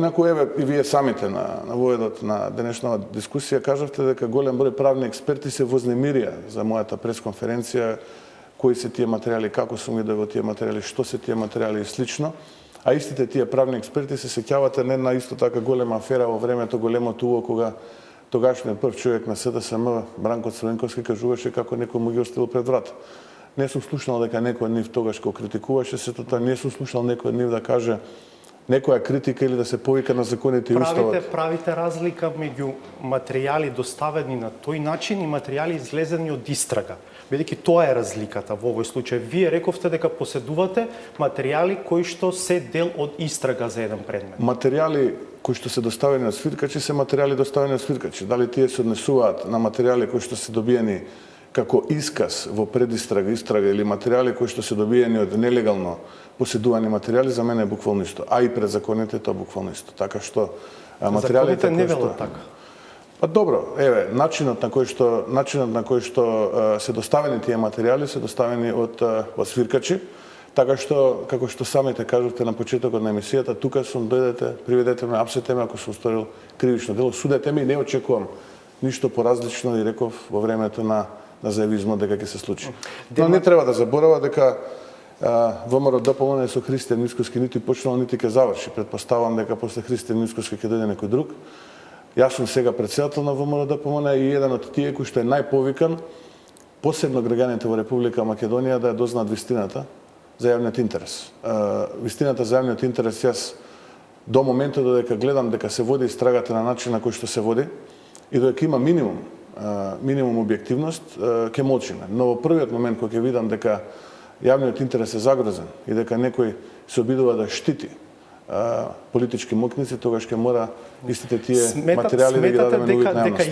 Инаку, еве, и вие самите на воедот на денешната дискусија кажавте дека голем број правни експерти се вознемирија за мојата пресконференција, кои се тие материјали, како сум видел во тие материјали, што се тие материјали и слично. А истите тие правни експерти се сеќавате не на исто така голема афера во времето, големото уво, кога тогашниот прв човек на СДСМ, Бранко Црвенковски, кажуваше како некој му ги оставил пред врата. Не сум слушнал дека некој од нив тогаш го критикуваше, сето тоа не сум слушнал некој од нив да каже некоја критика или да се повика на законите и уставот. Правите разлика меѓу материјали доставени на тој начин и материјали излезени од истрага. Бидејќи тоа е разликата во овој случај. Вие рековте дека поседувате материјали кои што се дел од истрага за еден предмет. Материјали кои што се доставени од свиркачи се материјали доставени од свиркачи. Дали тие се однесуваат на материјали кои што се добиени како исказ во предистрага, истрага или материјали кои што се добиени од нелегално поседувани материјали, за мене е буквално исто. А и пред законите тоа буквално исто. Така што материјалите не велат така. Па добро, еве, начинот на кој што се доставени тие материјали се доставени од свиркачи, така што како што самите кажавте на почетокот на емисијата, тука сум, дојдете, приведете ме, апсете ме ако сум сторил кривично дело, судете ме и не очекувам ништо поразлично и реков во времето на заевизмот дека ќе се случи. Но не треба да заборава дека ВМРО ДПМН со Христијан Мицкоски ниту почнал, ниту ќе заврши. Предпоставам дека после Христијан Мицкоски ќе дојде некој друг. Јас сум сега председател на ВМРО ДПМН и еден од тие кој што е најповикан, посебно граѓаните во Република Македонија да ја дознаат вистината за јавниот интерес. Вистината за јавниот интерес, јас до моментот додека гледам дека се води истрагата на начин на кој што се води и додека има минимум објективност, ќе молчиме. Но во првиот момент кога ќе видам дека јавниот интерес е загрозен и дека некој се обидува да штити политички мокници, тогаш ќе мора истите тие материјали да ги дадеме на увид на јавност.